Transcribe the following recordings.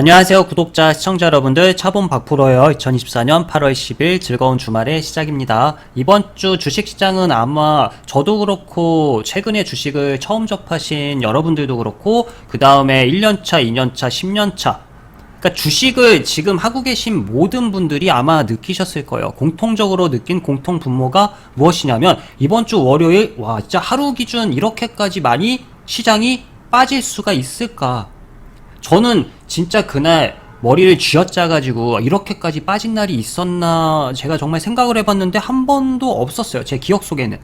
안녕하세요. 구독자, 시청자 여러분들, 차범 박프로예요. 2024년 8월 10일 즐거운 주말의 시작입니다. 이번 주 주식시장은 아마 저도 그렇고 최근에 주식을 처음 접하신 여러분들도 그렇고 그 다음에 1년차, 2년차, 10년차 그러니까 주식을 지금 하고 계신 모든 분들이 아마 느끼셨을 거예요. 공통적으로 느낀 공통 분모가 무엇이냐면 이번 주 월요일 와 진짜 하루 기준 이렇게까지 많이 시장이 빠질 수가 있을까? 저는 진짜 그날 머리를 쥐어짜가지고 이렇게까지 빠진 날이 있었나 제가 정말 생각을 해봤는데 한 번도 없었어요. 제 기억 속에는.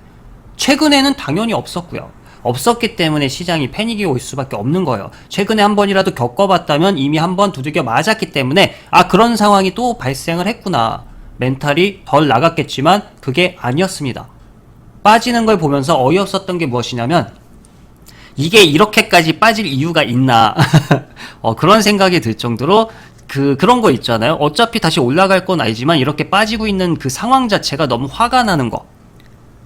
최근에는 당연히 없었고요. 없었기 때문에 시장이 패닉이 올 수밖에 없는 거예요. 최근에 한 번이라도 겪어봤다면 이미 한 번 두들겨 맞았기 때문에 그런 상황이 또 발생을 했구나. 멘탈이 덜 나갔겠지만 그게 아니었습니다. 빠지는 걸 보면서 어이없었던 게 무엇이냐면 이게 이렇게까지 빠질 이유가 있나 그런 생각이 들 정도로 그런 거 있잖아요. 어차피 다시 올라갈 건 알지만 이렇게 빠지고 있는 그 상황 자체가 너무 화가 나는 거.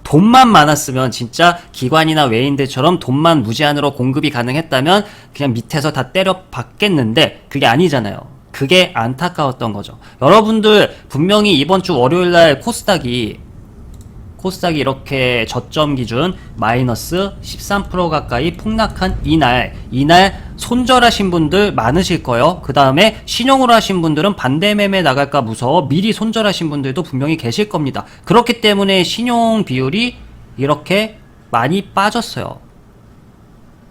돈만 많았으면 진짜 기관이나 외인들처럼 돈만 무제한으로 공급이 가능했다면 그냥 밑에서 다 때려 박겠는데 그게 아니잖아요. 그게 안타까웠던 거죠. 여러분들 분명히 이번 주 월요일날 코스닥이 이렇게 저점 기준 마이너스 13% 가까이 폭락한 이날 손절하신 분들 많으실 거예요. 그 다음에 신용으로 하신 분들은 반대 매매 나갈까 무서워 미리 손절하신 분들도 분명히 계실 겁니다. 그렇기 때문에 신용 비율이 이렇게 많이 빠졌어요.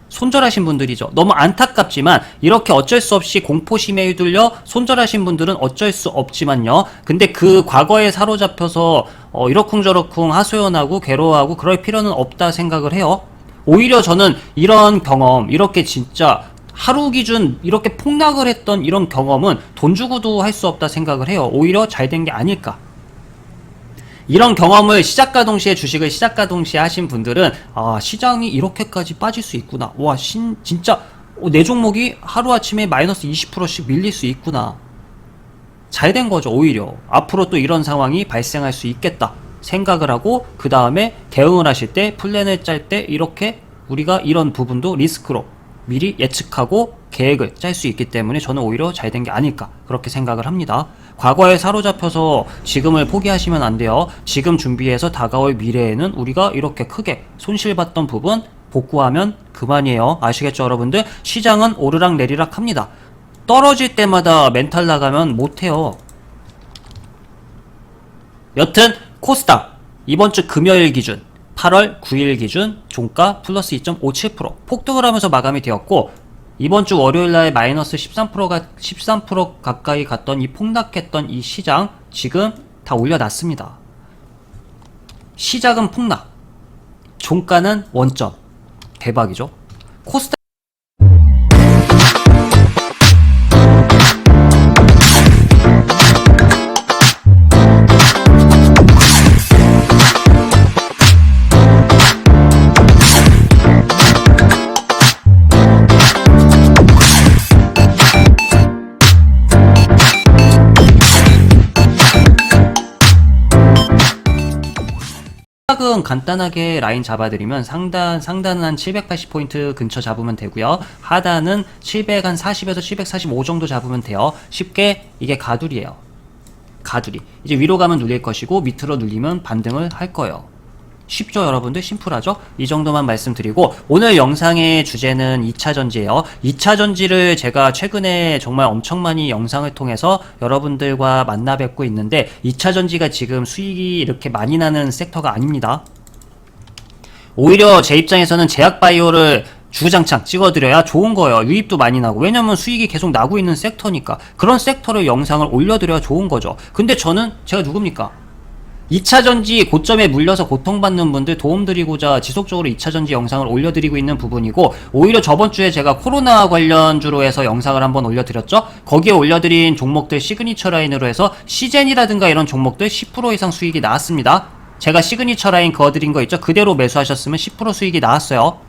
손절하신 분들이죠. 너무 안타깝지만 이렇게 어쩔 수 없이 공포심에 휘둘려 손절하신 분들은 어쩔 수 없지만요. 근데 그 과거에 사로잡혀서 이러쿵저러쿵 하소연하고 괴로워하고 그럴 필요는 없다 생각을 해요. 오히려 저는 이런 경험, 이렇게 진짜 하루 기준 이렇게 폭락을 했던 이런 경험은 돈 주고도 할 수 없다 생각을 해요. 오히려 잘 된 게 아닐까. 이런 경험을 시작과 동시에 주식을 시작과 동시에 하신 분들은 시장이 이렇게까지 빠질 수 있구나. 와 진짜 내 종목이 하루아침에 마이너스 20%씩 밀릴 수 있구나. 잘 된 거죠. 오히려 앞으로 또 이런 상황이 발생할 수 있겠다 생각을 하고 그 다음에 대응을 하실 때 플랜을 짤 때 이렇게 우리가 이런 부분도 리스크로 미리 예측하고 계획을 짤 수 있기 때문에 저는 오히려 잘 된 게 아닐까 그렇게 생각을 합니다. 과거에 사로잡혀서 지금을 포기하시면 안 돼요. 지금 준비해서 다가올 미래에는 우리가 이렇게 크게 손실봤던 부분 복구하면 그만이에요. 아시겠죠 여러분들? 시장은 오르락 내리락 합니다. 떨어질 때마다 멘탈 나가면 못해요. 여튼 코스닥 이번 주 금요일 기준 8월 9일 기준 종가 플러스 2.57% 폭등을 하면서 마감이 되었고 이번 주 월요일날 마이너스 13% 가까이 갔던 이 폭락했던 이 시장 지금 다 올려놨습니다. 시작은 폭락, 종가는 원점. 대박이죠. 코스닥 은 간단하게 라인 잡아드리면 상단은 한 780포인트 근처 잡으면 되고요. 하단은 740에서 745 정도 잡으면 돼요. 쉽게 이게 가두리예요. 가두리. 이제 위로 가면 눌릴 것이고 밑으로 눌리면 반등을 할 거예요. 쉽죠 여러분들? 심플하죠? 이 정도만 말씀드리고 오늘 영상의 주제는 2차전지예요. 2차전지를 제가 최근에 정말 엄청 많이 영상을 통해서 여러분들과 만나 뵙고 있는데 2차전지가 지금 수익이 이렇게 많이 나는 섹터가 아닙니다. 오히려 제 입장에서는 제약바이오를 주구장창 찍어드려야 좋은 거예요. 유입도 많이 나고 왜냐면 수익이 계속 나고 있는 섹터니까 그런 섹터를 영상을 올려드려야 좋은 거죠. 근데 제가 누굽니까? 2차전지 고점에 물려서 고통받는 분들 도움드리고자 지속적으로 2차전지 영상을 올려드리고 있는 부분이고 오히려 저번주에 제가 코로나 관련주로 해서 영상을 한번 올려드렸죠. 거기에 올려드린 종목들 시그니처 라인으로 해서 시젠이라든가 이런 종목들 10% 이상 수익이 나왔습니다. 제가 시그니처 라인 그어드린 거 있죠. 그대로 매수하셨으면 10% 수익이 나왔어요.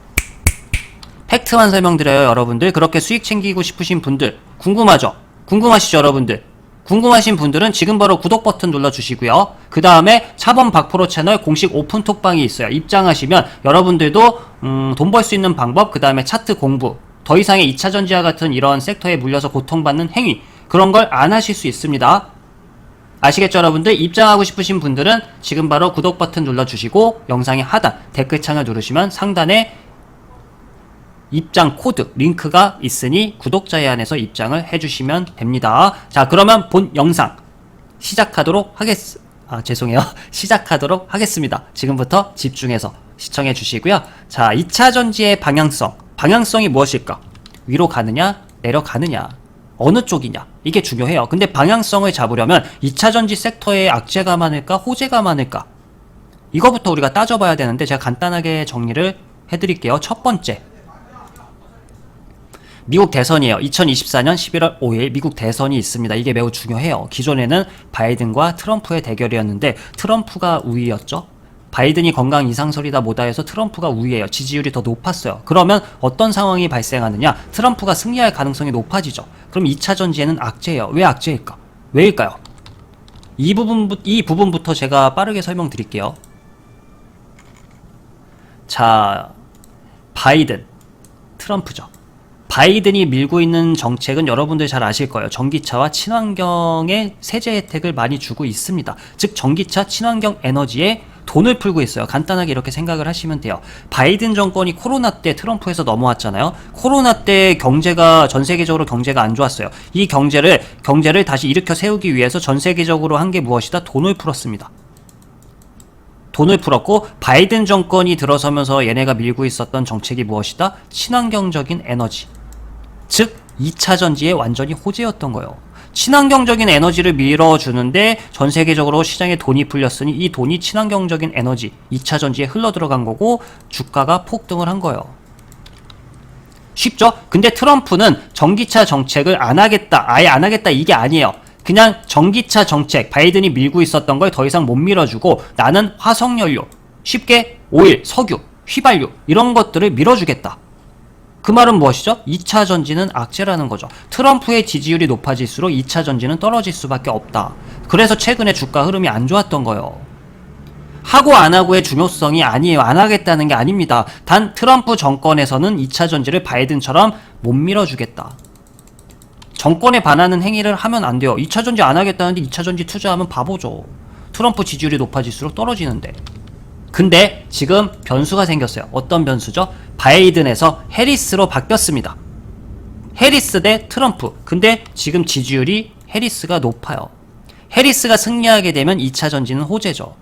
팩트만 설명드려요 여러분들. 그렇게 수익 챙기고 싶으신 분들 궁금하죠? 궁금하시죠 여러분들? 궁금하신 분들은 지금 바로 구독 버튼 눌러주시고요. 그 다음에 차범 박프로 채널 공식 오픈톡방이 있어요. 입장하시면 여러분들도 돈 벌 수 있는 방법, 그 다음에 차트 공부, 더 이상의 2차 전지와 같은 이런 섹터에 물려서 고통받는 행위, 그런 걸 안 하실 수 있습니다. 아시겠죠 여러분들? 입장하고 싶으신 분들은 지금 바로 구독 버튼 눌러주시고 영상의 하단 댓글창을 누르시면 상단에 입장 코드 링크가 있으니 구독자 제한에서 입장을 해주시면 됩니다. 자, 그러면 본 영상 시작하도록 시작하도록 하겠습니다. 지금부터 집중해서 시청해 주시고요. 자, 2차 전지의 방향성이 무엇일까? 위로 가느냐, 내려가느냐, 어느 쪽이냐, 이게 중요해요. 근데 방향성을 잡으려면 2차 전지 섹터에 악재가 많을까, 호재가 많을까, 이거부터 우리가 따져봐야 되는데 제가 간단하게 정리를 해드릴게요. 첫 번째, 미국 대선이에요. 2024년 11월 5일 미국 대선이 있습니다. 이게 매우 중요해요. 기존에는 바이든과 트럼프의 대결이었는데 트럼프가 우위였죠. 바이든이 건강 이상설이다 뭐다 해서 트럼프가 우위예요. 지지율이 더 높았어요. 그러면 어떤 상황이 발생하느냐? 트럼프가 승리할 가능성이 높아지죠. 그럼 2차 전지에는 악재예요. 왜 악재일까? 왜일까요? 이 부분부터 제가 빠르게 설명드릴게요. 자, 바이든, 트럼프죠. 바이든이 밀고 있는 정책은 여러분들 잘 아실 거예요. 전기차와 친환경의 세제 혜택을 많이 주고 있습니다. 즉 전기차, 친환경 에너지에 돈을 풀고 있어요. 간단하게 이렇게 생각을 하시면 돼요. 바이든 정권이 코로나 때 트럼프에서 넘어왔잖아요. 코로나 때 전 세계적으로 경제가 안 좋았어요. 이 경제를 다시 일으켜 세우기 위해서 전 세계적으로 한 게 무엇이다? 돈을 풀었습니다. 돈을 풀었고, 바이든 정권이 들어서면서 얘네가 밀고 있었던 정책이 무엇이다? 친환경적인 에너지. 즉 2차 전지에 완전히 호재였던 거예요. 친환경적인 에너지를 밀어주는데 전 세계적으로 시장에 돈이 풀렸으니 이 돈이 친환경적인 에너지 2차 전지에 흘러들어간 거고 주가가 폭등을 한 거예요. 쉽죠? 근데 트럼프는 전기차 정책을 안 하겠다, 아예 안 하겠다, 이게 아니에요. 그냥 전기차 정책, 바이든이 밀고 있었던 걸 더 이상 못 밀어주고 나는 화석연료, 쉽게 오일, 석유, 휘발유 이런 것들을 밀어주겠다. 그 말은 무엇이죠? 2차 전지는 악재라는 거죠. 트럼프의 지지율이 높아질수록 2차 전지는 떨어질 수밖에 없다. 그래서 최근에 주가 흐름이 안 좋았던 거예요. 하고 안 하고의 중요성이 아니에요. 안 하겠다는 게 아닙니다. 단 트럼프 정권에서는 2차 전지를 바이든처럼 못 밀어주겠다. 정권에 반하는 행위를 하면 안 돼요. 2차 전지 안 하겠다는데 2차 전지 투자하면 바보죠. 트럼프 지지율이 높아질수록 떨어지는데. 근데 지금 변수가 생겼어요. 어떤 변수죠? 바이든에서 해리스로 바뀌었습니다. 해리스 대 트럼프. 근데 지금 지지율이 해리스가 높아요. 해리스가 승리하게 되면 2차 전지는 호재죠.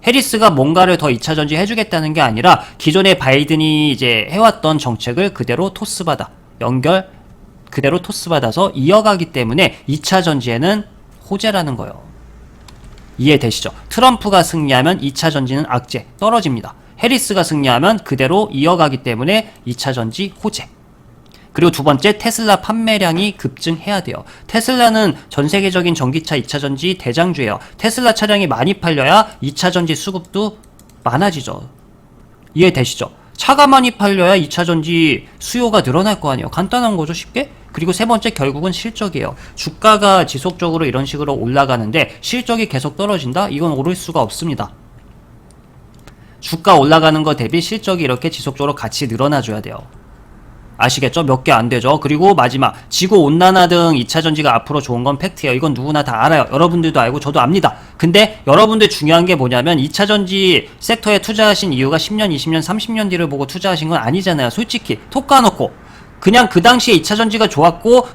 해리스가 뭔가를 더 2차 전지 해주겠다는 게 아니라 기존에 바이든이 이제 해왔던 정책을 그대로 그대로 토스받아서 이어가기 때문에 2차 전지에는 호재라는 거예요. 이해되시죠? 트럼프가 승리하면 2차 전지는 악재, 떨어집니다. 해리스가 승리하면 그대로 이어가기 때문에 2차 전지 호재. 그리고 두 번째, 테슬라 판매량이 급증해야 돼요. 테슬라는 전 세계적인 전기차 2차 전지 대장주예요. 테슬라 차량이 많이 팔려야 2차 전지 수급도 많아지죠. 이해되시죠? 차가 많이 팔려야 2차 전지 수요가 늘어날 거 아니에요. 간단한 거죠, 쉽게? 그리고 세 번째, 결국은 실적이에요. 주가가 지속적으로 이런 식으로 올라가는데 실적이 계속 떨어진다? 이건 오를 수가 없습니다. 주가 올라가는 거 대비 실적이 이렇게 지속적으로 같이 늘어나줘야 돼요. 아시겠죠? 몇 개 안 되죠? 그리고 마지막, 지구온난화 등 2차 전지가 앞으로 좋은 건 팩트예요. 이건 누구나 다 알아요. 여러분들도 알고 저도 압니다. 근데 여러분들 중요한 게 뭐냐면 2차 전지 섹터에 투자하신 이유가 10년, 20년, 30년 뒤를 보고 투자하신 건 아니잖아요. 솔직히 톡 까놓고 그냥 그 당시에 2차 전지가 좋았고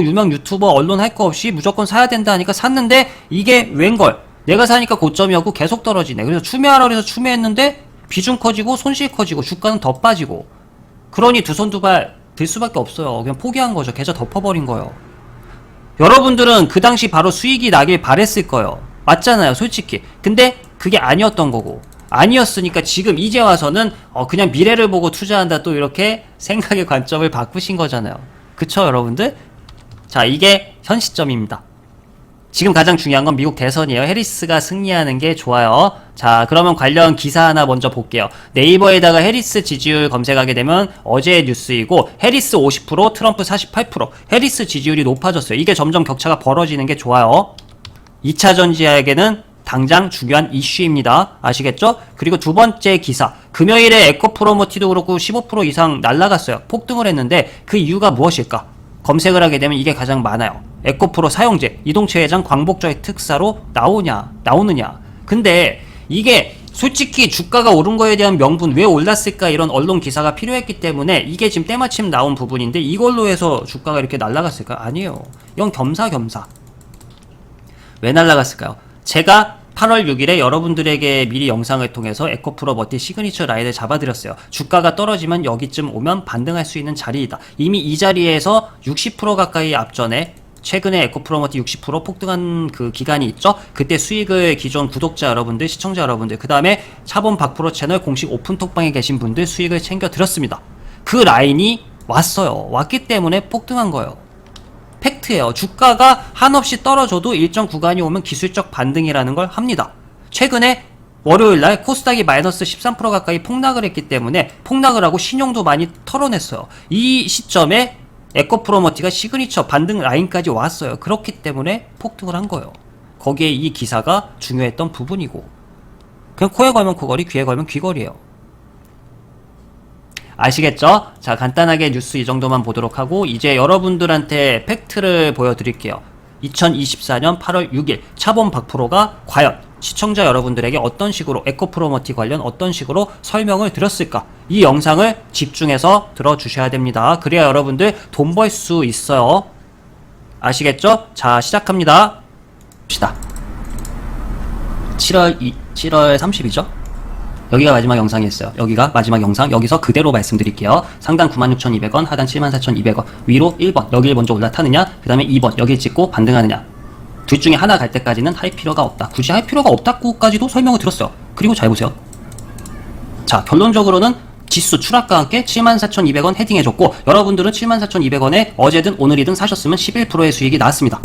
유명 유튜버 언론 할 거 없이 무조건 사야 된다 하니까 샀는데 이게 웬걸, 내가 사니까 고점이었고 계속 떨어지네. 그래서 추매하라 그래서 추매했는데 비중 커지고 손실 커지고 주가는 더 빠지고, 그러니 두 손 두 발 들 수밖에 없어요. 그냥 포기한 거죠. 계좌 덮어버린 거예요. 여러분들은 그 당시 바로 수익이 나길 바랬을 거예요. 맞잖아요, 솔직히. 근데 그게 아니었던 거고, 아니었으니까 지금 이제 와서는 그냥 미래를 보고 투자한다, 또 이렇게 생각의 관점을 바꾸신 거잖아요. 그쵸 여러분들? 자, 이게 현 시점입니다. 지금 가장 중요한 건 미국 대선이에요. 해리스가 승리하는 게 좋아요. 자, 그러면 관련 기사 하나 먼저 볼게요. 네이버에다가 해리스 지지율 검색하게 되면 어제의 뉴스이고, 해리스 50%, 트럼프 48%, 해리스 지지율이 높아졌어요. 이게 점점 격차가 벌어지는 게 좋아요. 2차 전지에게는 당장 중요한 이슈입니다. 아시겠죠? 그리고 두 번째 기사. 금요일에 에코프로모티도 그렇고 15% 이상 날라갔어요. 폭등을 했는데 그 이유가 무엇일까? 검색을 하게 되면 이게 가장 많아요. 에코프로 사용제, 이동체 회장 광복절 특사로 나오느냐. 근데 이게 솔직히 주가가 오른 거에 대한 명분, 왜 올랐을까, 이런 언론 기사가 필요했기 때문에 이게 지금 때마침 나온 부분인데 이걸로 해서 주가가 이렇게 날아갔을까? 아니에요. 이건 겸사겸사. 왜 날아갔을까요? 제가 8월 6일에 여러분들에게 미리 영상을 통해서 에코프로 머티 시그니처 라인을 잡아드렸어요. 주가가 떨어지면 여기쯤 오면 반등할 수 있는 자리이다. 이미 이 자리에서 60% 가까이 앞전에 최근에 에코프로머티 60% 폭등한 그 기간이 있죠. 그때 수익을 기존 구독자 여러분들, 시청자 여러분들, 그 다음에 차범 박프로 채널 공식 오픈톡방에 계신 분들 수익을 챙겨 드렸습니다. 그 라인이 왔어요. 왔기 때문에 폭등한 거예요. 팩트예요. 주가가 한없이 떨어져도 일정 구간이 오면 기술적 반등이라는 걸 합니다. 최근에 월요일날 코스닥이 마이너스 13% 가까이 폭락을 했기 때문에 폭락을 하고 신용도 많이 털어냈어요. 이 시점에 에코프로머티가 시그니처 반등 라인까지 왔어요. 그렇기 때문에 폭등을 한 거예요. 거기에 이 기사가 중요했던 부분이고, 그냥 코에 걸면 코걸이, 귀에 걸면 귀걸이에요. 아시겠죠? 자, 간단하게 뉴스 이 정도만 보도록 하고 이제 여러분들한테 팩트를 보여드릴게요. 2024년 8월 6일 차범 박프로가 과연 시청자 여러분들에게 어떤 식으로 에코프로머티 관련 어떤 식으로 설명을 드렸을까? 이 영상을 집중해서 들어주셔야 됩니다. 그래야 여러분들 돈 벌 수 있어요. 아시겠죠? 자, 시작합니다. 봅시다. 7월 30이죠? 여기가 마지막 영상이었어요. 여기가 마지막 영상. 여기서 그대로 말씀드릴게요. 상단 96,200원, 하단 74,200원. 위로 1번. 여길 먼저 올라타느냐? 그 다음에 2번. 여길 찍고 반등하느냐? 둘 중에 하나 갈 때까지는 할 필요가 없다. 굳이 할 필요가 없다고까지도 설명을 드렸어요. 그리고 잘 보세요. 자, 결론적으로는 지수 추락과 함께 74,200원 헤딩해줬고, 여러분들은 74,200원에 어제든 오늘이든 사셨으면 11%의 수익이 나왔습니다.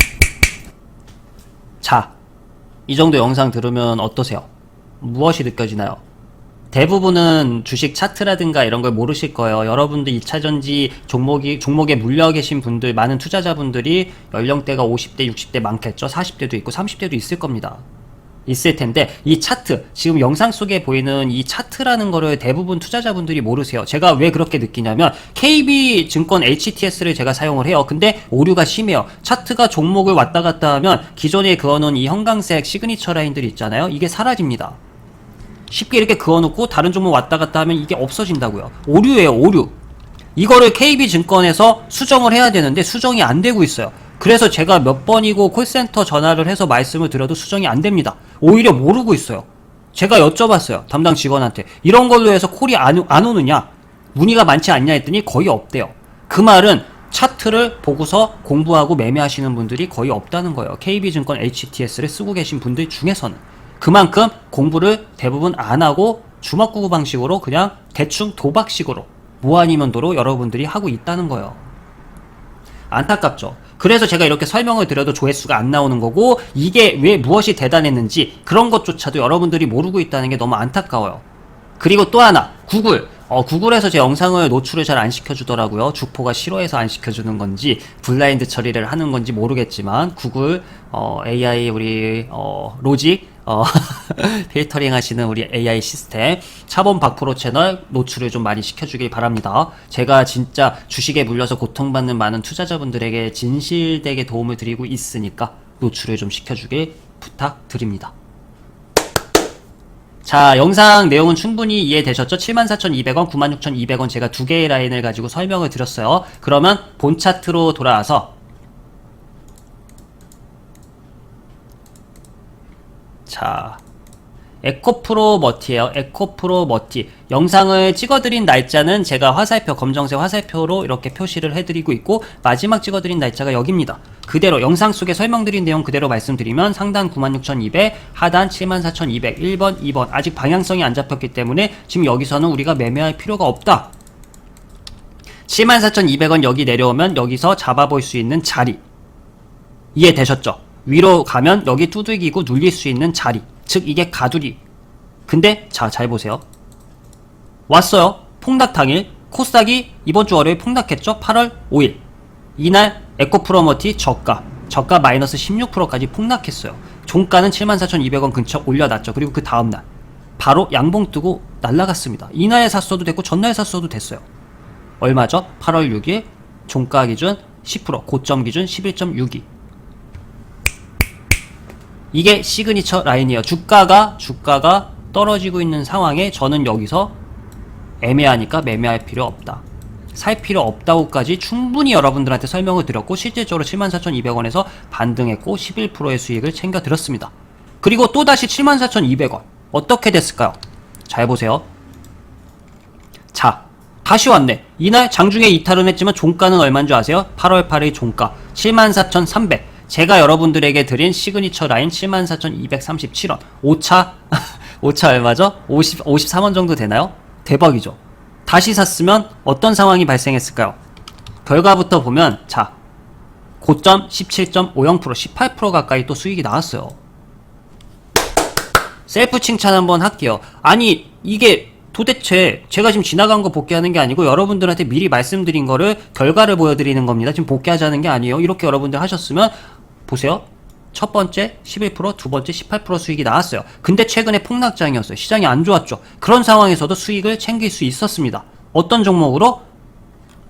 자, 이 정도 영상 들으면 어떠세요? 무엇이 느껴지나요? 대부분은 주식 차트라든가 이런 걸 모르실 거예요. 여러분들 2차전지 종목에 물려 계신 분들, 많은 투자자분들이 연령대가 50대, 60대 많겠죠. 40대도 있고 30대도 있을 겁니다. 있을 텐데 이 차트, 지금 영상 속에 보이는 이 차트라는 거를 대부분 투자자분들이 모르세요. 제가 왜 그렇게 느끼냐면 KB증권 HTS를 제가 사용을 해요. 근데 오류가 심해요. 차트가 종목을 왔다 갔다 하면 기존에 그어놓은 이 형광색 시그니처 라인들이 있잖아요. 이게 사라집니다. 쉽게 이렇게 그어놓고 다른 종목 왔다 갔다 하면 이게 없어진다고요. 오류예요, 오류. 이거를 KB증권에서 수정을 해야 되는데 수정이 안 되고 있어요. 그래서 제가 몇 번이고 콜센터 전화를 해서 말씀을 드려도 수정이 안 됩니다. 오히려 모르고 있어요. 제가 여쭤봤어요, 담당 직원한테. 이런 걸로 해서 콜이 안 오느냐, 문의가 많지 않냐 했더니 거의 없대요. 그 말은 차트를 보고서 공부하고 매매하시는 분들이 거의 없다는 거예요. KB증권 HTS를 쓰고 계신 분들 중에서는. 그만큼 공부를 대부분 안 하고 주먹구구 방식으로 그냥 대충 도박식으로 뭐 아니면 도로 여러분들이 하고 있다는 거예요. 안타깝죠. 그래서 제가 이렇게 설명을 드려도 조회수가 안 나오는 거고, 이게 왜 무엇이 대단했는지 그런 것조차도 여러분들이 모르고 있다는 게 너무 안타까워요. 그리고 또 하나, 구글에서 제 영상을 노출을 잘 안 시켜주더라고요. 주포가 싫어해서 안 시켜주는 건지 블라인드 처리를 하는 건지 모르겠지만 구글 AI 우리 로직 필터링 하시는 우리 AI 시스템 차범 박프로 채널 노출을 좀 많이 시켜주길 바랍니다. 제가 진짜 주식에 물려서 고통받는 많은 투자자분들에게 진실되게 도움을 드리고 있으니까 노출을 좀 시켜주길 부탁드립니다. 자, 영상 내용은 충분히 이해되셨죠? 74,200원, 96,200원 제가 두 개의 라인을 가지고 설명을 드렸어요. 그러면 본 차트로 돌아와서 자, 에코프로머티에요. 에코프로머티 영상을 찍어드린 날짜는 제가 화살표, 검정색 화살표로 이렇게 표시를 해드리고 있고, 마지막 찍어드린 날짜가 여기입니다. 그대로 영상 속에 설명드린 내용 그대로 말씀드리면 상단 96,200, 하단 74,200, 1번, 2번 아직 방향성이 안 잡혔기 때문에 지금 여기서는 우리가 매매할 필요가 없다. 74,200원 여기 내려오면 여기서 잡아볼 수 있는 자리 이해되셨죠? 위로 가면 여기 두들기고 눌릴 수 있는 자리, 즉 이게 가두리. 근데 자, 잘 보세요. 왔어요. 폭락 당일 코스닥이 이번 주 월요일 폭락했죠. 8월 5일 이날 에코프로머티 저가 마이너스 16%까지 폭락했어요. 종가는 74,200원 근처 올려놨죠. 그리고 그 다음날 바로 양봉 뜨고 날라갔습니다. 이날에 샀어도 됐고 전날에 샀어도 됐어요. 얼마죠? 8월 6일 종가 기준 10%, 고점 기준 11.62. 이게 시그니처 라인이에요. 주가가 떨어지고 있는 상황에 저는 여기서 애매하니까 매매할 필요 없다, 살 필요 없다고까지 충분히 여러분들한테 설명을 드렸고, 실질적으로 74,200원에서 반등했고 11%의 수익을 챙겨 드렸습니다. 그리고 또다시 74,200원 어떻게 됐을까요? 잘 보세요. 자, 다시 왔네. 이날 장중에 이탈은 했지만 종가는 얼마인 줄 아세요? 8월 8일 종가 74,300. 제가 여러분들에게 드린 시그니처 라인 74,237원. 오차 오차 얼마죠? 53원 정도 되나요? 대박이죠. 다시 샀으면 어떤 상황이 발생했을까요? 결과부터 보면, 자, 고점 17.50%, 18% 가까이 또 수익이 나왔어요. 셀프 칭찬 한번 할게요. 아니, 이게 도대체 제가 지금 지나간 거 복귀하는 게 아니고 여러분들한테 미리 말씀드린 거를 결과를 보여드리는 겁니다. 지금 복귀하자는 게 아니에요. 이렇게 여러분들 하셨으면 보세요. 첫 번째 11%, 두 번째 18% 수익이 나왔어요. 근데 최근에 폭락장이었어요. 시장이 안 좋았죠. 그런 상황에서도 수익을 챙길 수 있었습니다. 어떤 종목으로?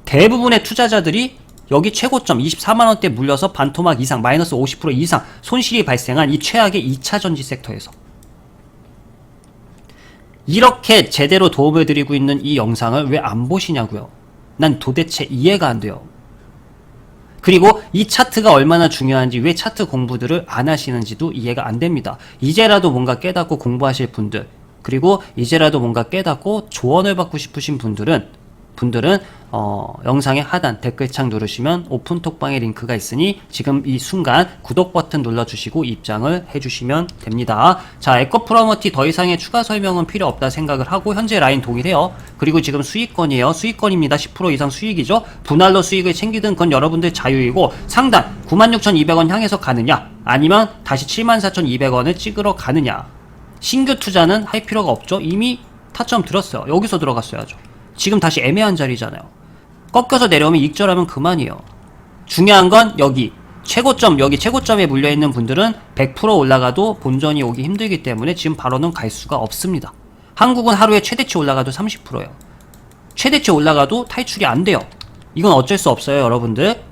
대부분의 투자자들이 여기 최고점 24만원대 물려서 반토막 이상, 마이너스 50% 이상 손실이 발생한 이 최악의 2차 전지 섹터에서 이렇게 제대로 도움을 드리고 있는 이 영상을 왜 안 보시냐고요. 난 도대체 이해가 안 돼요. 그리고 이 차트가 얼마나 중요한지, 왜 차트 공부들을 안 하시는지도 이해가 안 됩니다. 이제라도 뭔가 깨닫고 공부하실 분들, 그리고 이제라도 뭔가 깨닫고 조언을 받고 싶으신 분들은 영상의 하단 댓글창 누르시면 오픈톡방에 링크가 있으니 지금 이 순간 구독 버튼 눌러주시고 입장을 해주시면 됩니다. 자, 에코프로머티 더 이상의 추가 설명은 필요 없다 생각을 하고 현재 라인 동일해요. 그리고 지금 수익권이에요. 수익권입니다. 10% 이상 수익이죠. 분할로 수익을 챙기든 그건 여러분들 자유이고, 상단 96,200원 향해서 가느냐, 아니면 다시 74,200원을 찍으러 가느냐. 신규 투자는 할 필요가 없죠. 이미 타점 들었어요. 여기서 들어갔어야죠. 지금 다시 애매한 자리잖아요. 꺾여서 내려오면 익절하면 그만이에요. 중요한 건 여기 최고점, 여기 최고점에 물려있는 분들은 100% 올라가도 본전이 오기 힘들기 때문에 지금 바로는 갈 수가 없습니다. 한국은 하루에 최대치 올라가도 30%예요. 최대치 올라가도 탈출이 안 돼요. 이건 어쩔 수 없어요, 여러분들.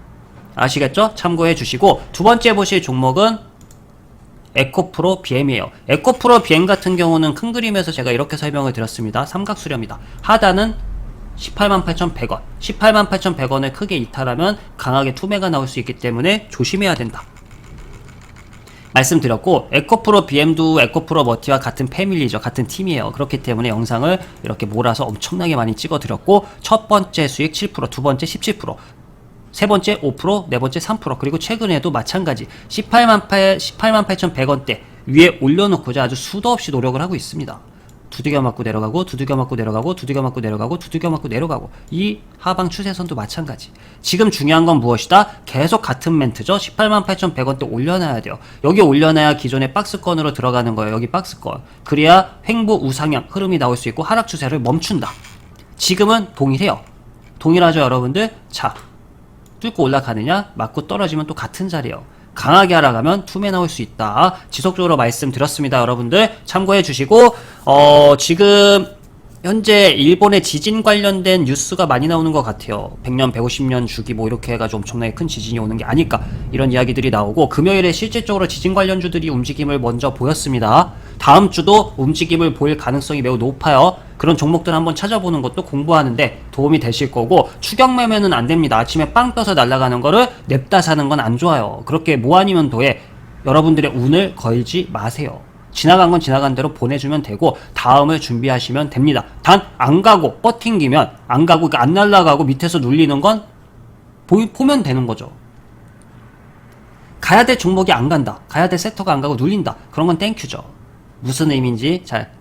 아시겠죠? 참고해 주시고, 두 번째 보실 종목은 에코프로 BM이에요. 에코프로 BM 같은 경우는 큰 그림에서 제가 이렇게 설명을 드렸습니다. 삼각수렴이다. 하단은 188,100원. 188,100원을 크게 이탈하면 강하게 투매가 나올 수 있기 때문에 조심해야 된다 말씀드렸고, 에코프로 BM도 에코프로 머티와 같은 패밀리죠. 같은 팀이에요. 그렇기 때문에 영상을 이렇게 몰아서 엄청나게 많이 찍어드렸고, 첫 번째 수익 7%, 두 번째 17%, 세 번째 5%, 네 번째 3%, 그리고 최근에도 마찬가지 188,100원대 위에 올려놓고자 아주 수도 없이 노력을 하고 있습니다. 두들겨 맞고 내려가고, 두들겨 맞고 내려가고, 두들겨 맞고 내려가고, 두들겨 맞고 내려가고, 이 하방 추세선도 마찬가지. 지금 중요한 건 무엇이다? 계속 같은 멘트죠. 188,100원대 올려놔야 돼요. 여기 올려놔야 기존의 박스권으로 들어가는 거예요. 여기 박스권. 그래야 횡보 우상향 흐름이 나올 수 있고 하락 추세를 멈춘다. 지금은 동일해요. 동일하죠, 여러분들? 자, 뚫고 올라가느냐, 맞고 떨어지면 또 같은 자리예요. 강하게 하락하면 투매 나올 수 있다. 지속적으로 말씀드렸습니다. 여러분들 참고해 주시고, 지금 현재 일본의 지진 관련된 뉴스가 많이 나오는 것 같아요. 100년, 150년 주기 뭐 이렇게 해가지고 엄청나게 큰 지진이 오는 게 아닐까, 이런 이야기들이 나오고, 금요일에 실질적으로 지진 관련주들이 움직임을 먼저 보였습니다. 다음 주도 움직임을 보일 가능성이 매우 높아요. 그런 종목들 한번 찾아보는 것도 공부하는데 도움이 되실 거고, 추격 매매는 안 됩니다. 아침에 빵 떠서 날아가는 거를 냅다 사는 건 안 좋아요. 그렇게 뭐 아니면 도에 여러분들의 운을 걸지 마세요. 지나간 건 지나간 대로 보내주면 되고 다음을 준비하시면 됩니다. 단 안 가고 버팅기면, 안 가고 그러니까 안 날아가고 밑에서 눌리는 건 보면 되는 거죠. 가야 될 종목이 안 간다, 가야 될 섹터가 안 가고 눌린다, 그런 건 땡큐죠. 무슨 의미인지 잘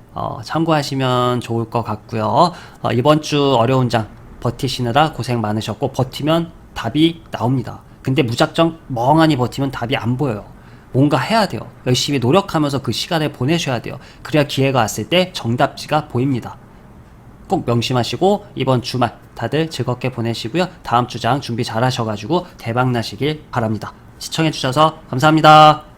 참고하시면 좋을 것 같고요. 이번 주 어려운 장 버티시느라 고생 많으셨고, 버티면 답이 나옵니다. 근데 무작정 멍하니 버티면 답이 안 보여요. 뭔가 해야 돼요. 열심히 노력하면서 그 시간을 보내셔야 돼요. 그래야 기회가 왔을 때 정답지가 보입니다. 꼭 명심하시고 이번 주말 다들 즐겁게 보내시고요. 다음 주장 준비 잘 하셔가지고 대박 나시길 바랍니다. 시청해주셔서 감사합니다.